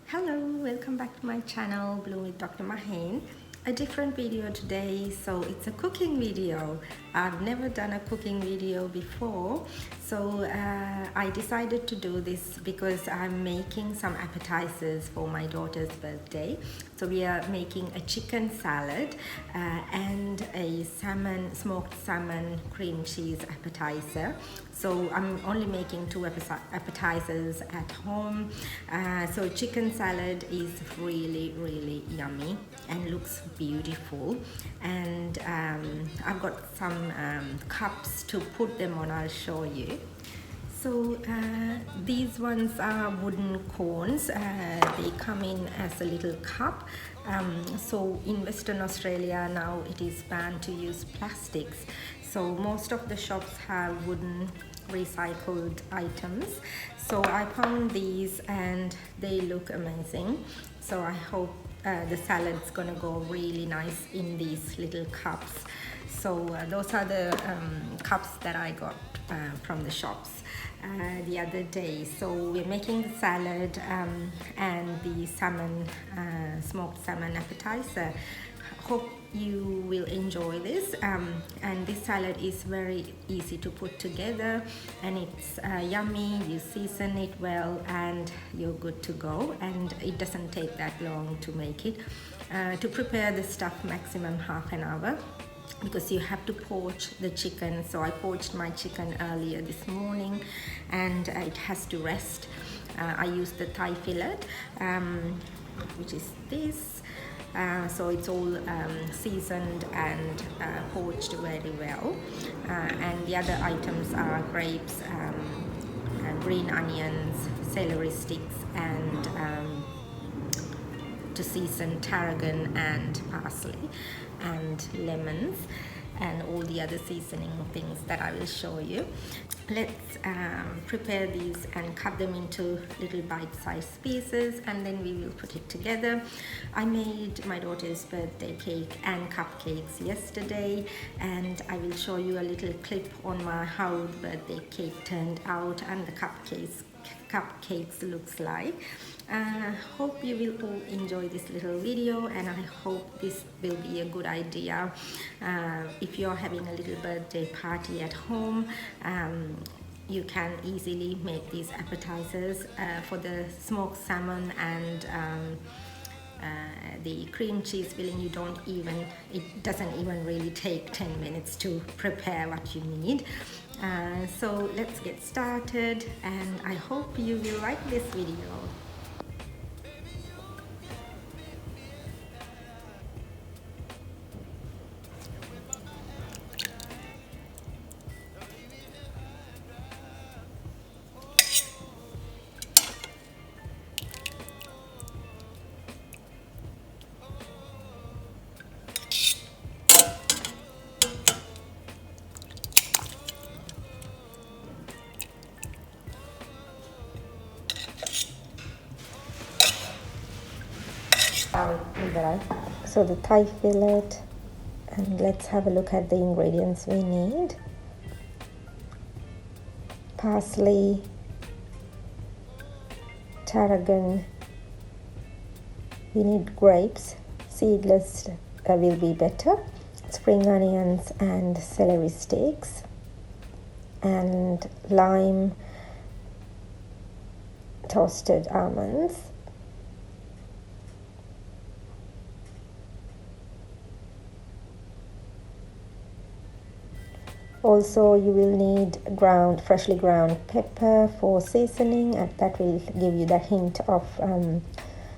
Hello, welcome back to my channel Bloom with Dr. Mahin. A different video today, so it's a cooking video. I've never done a cooking video before, so I decided to do this because I'm making some appetizers for my daughter's birthday. So we are making a chicken salad and a smoked salmon cream cheese appetizer. So I'm only making two appetizers at home. So chicken salad is really yummy and looks beautiful, and I've got some cups to put them on. I'll show you. So these ones are wooden cones. They come in as a little cup. So in Western Australia now it is banned to use plastics. So most of the shops have wooden recycled items. So I found these and they look amazing. So I hope the salad's gonna go really nice in these little cups. So those are the cups that I got from the shops the other day. So we're making the salad and the smoked salmon appetizer. Hope you will enjoy this, and this salad is very easy to put together, and it's yummy. You season it well and you're good to go, and it doesn't take that long to make it. To prepare the stuff, maximum half an hour, because you have to poach the chicken. So I poached my chicken earlier this morning and it has to rest. I used the thigh fillet, which is this. So it's all seasoned and poached very well, and the other items are grapes, green onions, celery sticks, and to season tarragon and parsley and lemons, and all the other seasoning things that I will show you. Let's prepare these and cut them into little bite-sized pieces, and then we will put it together. I made my daughter's birthday cake and cupcakes yesterday, and I will show you a little clip on how the birthday cake turned out and the cupcakes looks like. Hope you will all enjoy this little video, and I hope this will be a good idea if you're having a little birthday party at home. You can easily make these appetizers. For the smoked salmon and the cream cheese filling, it doesn't even really take 10 minutes to prepare what you need. So let's get started, and I hope you will like this video. So the thigh fillet, and let's have a look at the ingredients we need. Parsley, tarragon, we need grapes, seedless will be better, spring onions and celery sticks, and lime, toasted almonds. Also, you will need freshly ground pepper for seasoning, and that will give you the hint of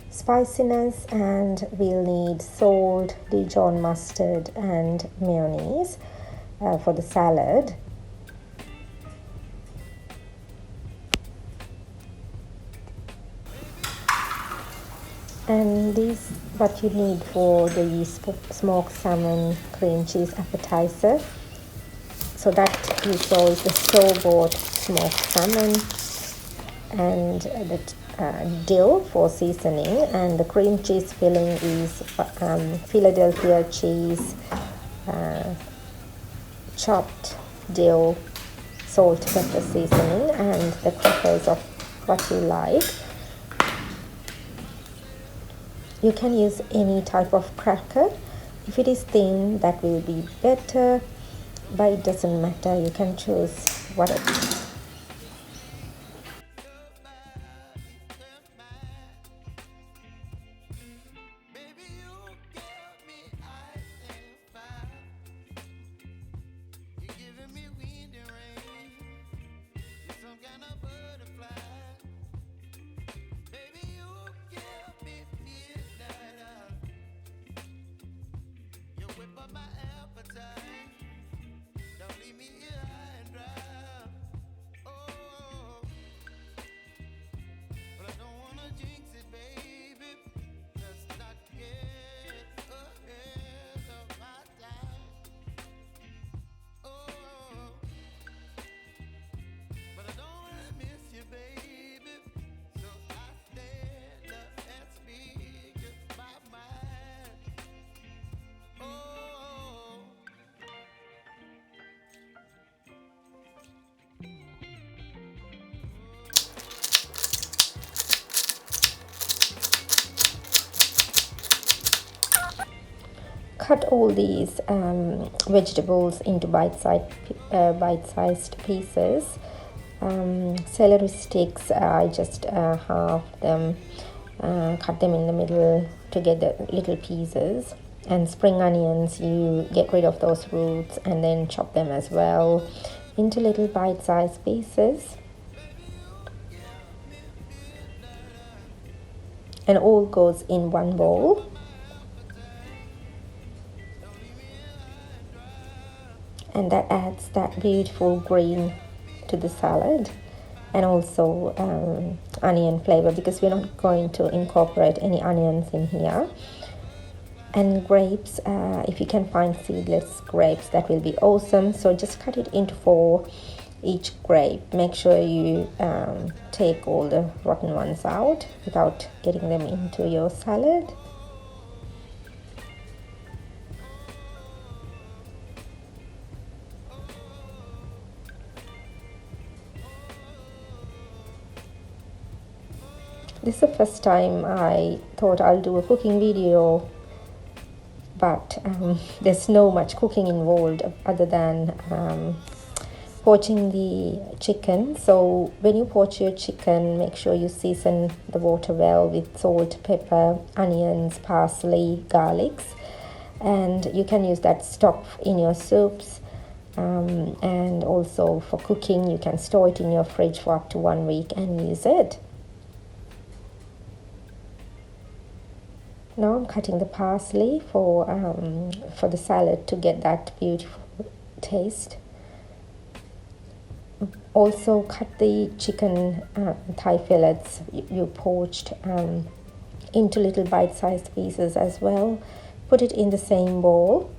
spiciness. And we'll need salt, Dijon mustard, and mayonnaise for the salad. And this what you need for the smoked salmon cream cheese appetizer. So that you saw is the store-bought smoked salmon, and the dill for seasoning, and the cream cheese filling is Philadelphia cheese, chopped dill, salt, pepper seasoning, and the crackers of what you like. You can use any type of cracker. If it is thin, that will be better, but it doesn't matter. You can choose whatever. Cut all these vegetables into bite-sized pieces. Celery sticks, I just half them, cut them in the middle to get the little pieces. And spring onions, you get rid of those roots and then chop them as well into little bite-sized pieces. And all goes in one bowl. And that adds that beautiful green to the salad, and also onion flavor, because we're not going to incorporate any onions in here. And grapes, if you can find seedless grapes, that will be awesome. So just cut it into 4 each grape. Make sure you take all the rotten ones out without getting them into your salad. This is the first time I thought I'll do a cooking video, but there's no much cooking involved other than poaching the chicken. So when you poach your chicken, make sure you season the water well with salt, pepper, onions, parsley, garlics, and you can use that stock in your soups. And also for cooking, you can store it in your fridge for up to 1 week and use it. Now I'm cutting the parsley for the salad to get that beautiful taste. Also cut the chicken thigh fillets you poached into little bite-sized pieces as well. Put it in the same bowl.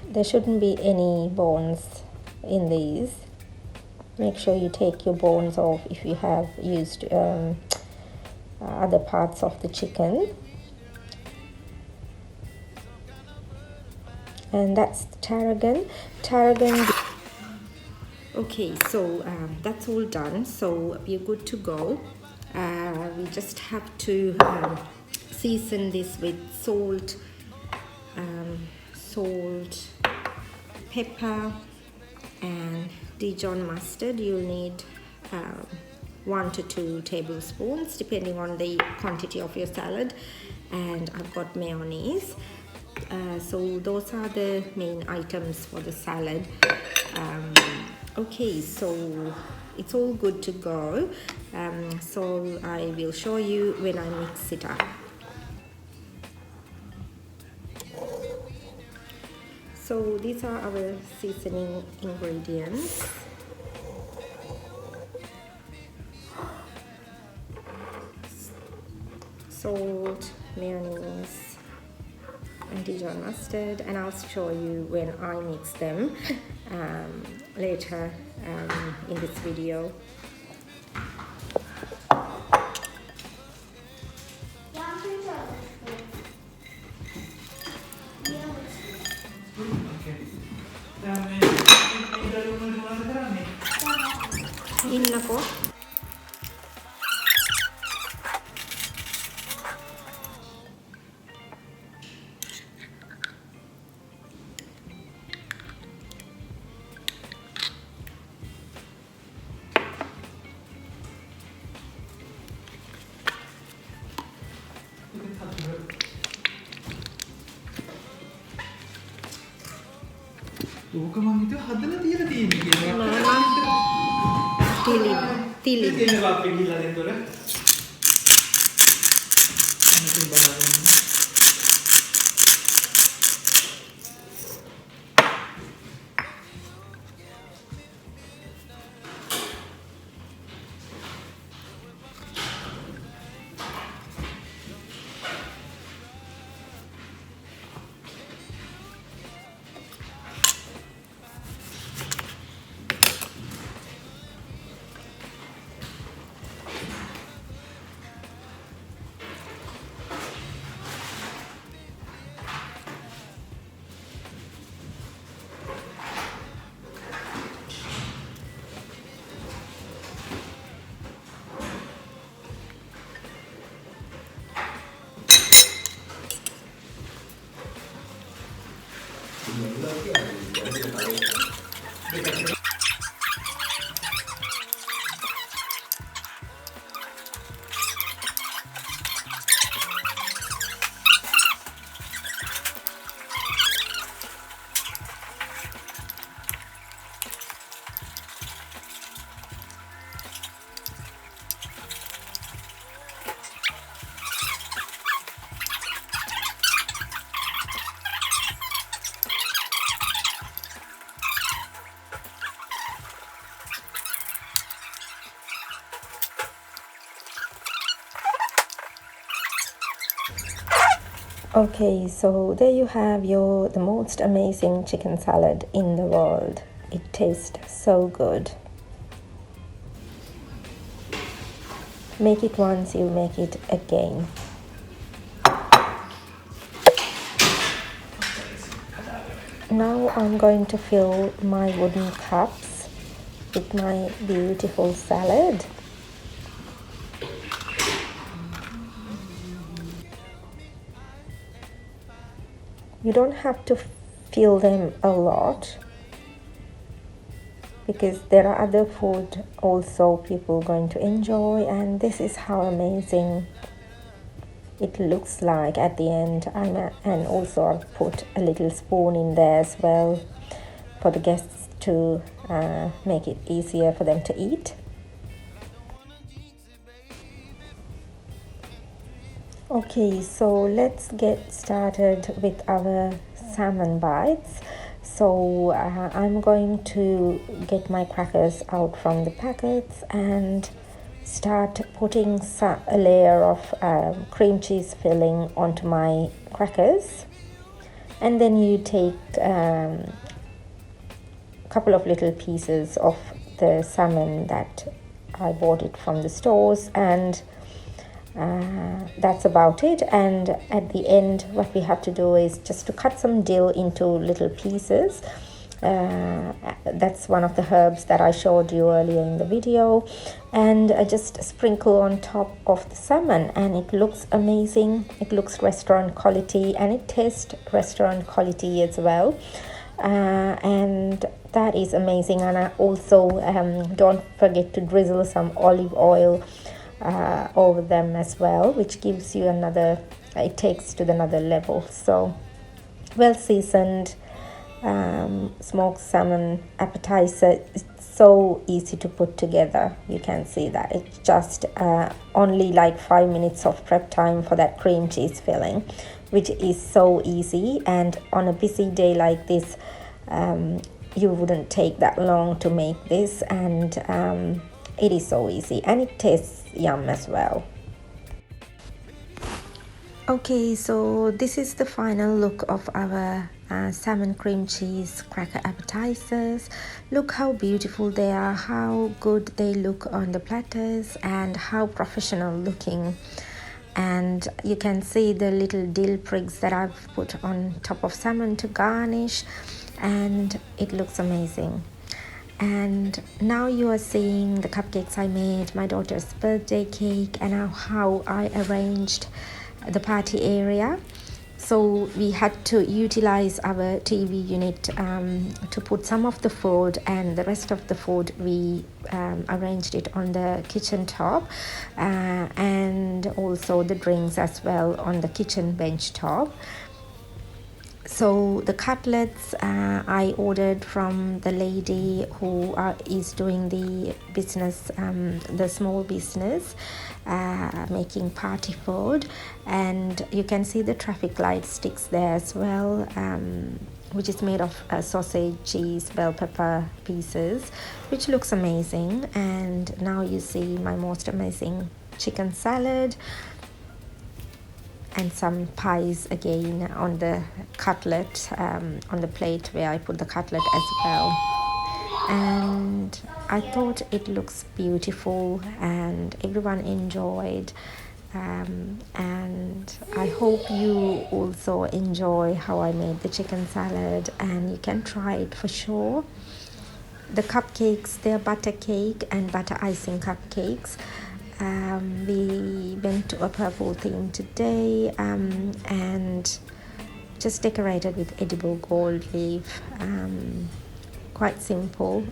There shouldn't be any bones in these. Make sure you take your bones off if you have used other parts of the chicken. And that's the tarragon. Okay, so that's all done, so we're good to go. We just have to season this with salt, pepper, and Dijon mustard. You'll need 1 to 2 tablespoons depending on the quantity of your salad, and I've got mayonnaise. So those are the main items for the salad. Okay, so it's all good to go. So I will show you when I mix it up. So these are our seasoning ingredients. Salt, mayonnaise, and Dijon mustard, and I'll show you when I mix them later in this video. ඉන්නකෝ. ඕක මං හිතුවා හදලා තියලා තියෙන්නේ කියලා. තිලි. තියෙනවා අපේ ගිහලා දෙන්නතොර. අනිත් බලන්න. Okay, so there you have the most amazing chicken salad in the world. It tastes so good. Make it once, you make it again. Now I'm going to fill my wooden cups with my beautiful salad. You don't have to fill them a lot because there are other food also people going to enjoy, and this is how amazing it looks like at the end. And also I've put a little spoon in there as well for the guests to make it easier for them to eat. Okay, so let's get started with our salmon bites. So I'm going to get my crackers out from the packets and start putting a layer of cream cheese filling onto my crackers. And then you take a couple of little pieces of the salmon that I bought it from the stores, and that's about it. And at the end what we have to do is just to cut some dill into little pieces. That's one of the herbs that I showed you earlier in the video, and just sprinkle on top of the salmon, and it looks amazing. It looks restaurant quality and it tastes restaurant quality as well, and that is amazing. And I also don't forget to drizzle some olive oil over them as well, which gives you it takes to another level. So well seasoned smoked salmon appetizer. It's so easy to put together. You can see that it's just only like 5 minutes of prep time for that cream cheese filling, which is so easy. And on a busy day like this, you wouldn't take that long to make this, and it is so easy and it tastes yum as well. Okay, so this is the final look of our salmon cream cheese cracker appetizers. Look how beautiful they are, how good they look on the platters, and how professional looking. And you can see the little dill prigs that I've put on top of salmon to garnish, and it looks amazing. And now you are seeing the cupcakes I made, my daughter's birthday cake, and how I arranged the party area. So we had to utilize our TV unit to put some of the food, and the rest of the food we arranged it on the kitchen top, and also the drinks as well on the kitchen bench top. So the cutlets I ordered from the lady who is doing the business, the small business, making party food. And you can see the traffic light sticks there as well, which is made of sausage, cheese, bell pepper pieces, which looks amazing. And now you see my most amazing chicken salad, and some pies again on the cutlet, on the plate where I put the cutlet as well. And I thought it looks beautiful and everyone enjoyed, and I hope you also enjoy how I made the chicken salad, and you can try it for sure. The cupcakes, they're butter cake and butter icing cupcakes. We went to a purple theme today, and just decorated with edible gold leaf. Quite simple.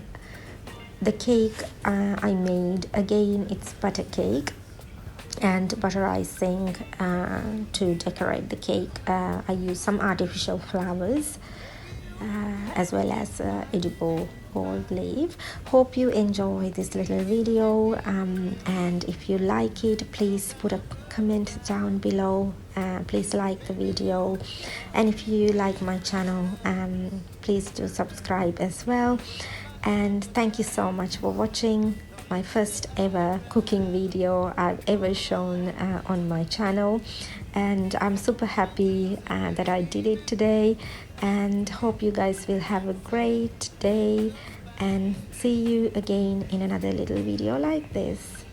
The cake I made, again, it's butter cake and butter icing. To decorate the cake, I used some artificial flowers, as well as edible gold leaf. Hope you enjoy this little video, and if you like it, please put a comment down below. Please like the video, and if you like my channel, please do subscribe as well. And thank you so much for watching my first ever cooking video I've ever shown on my channel, and I'm super happy that I did it today, and hope you guys will have a great day, and see you again in another little video like this.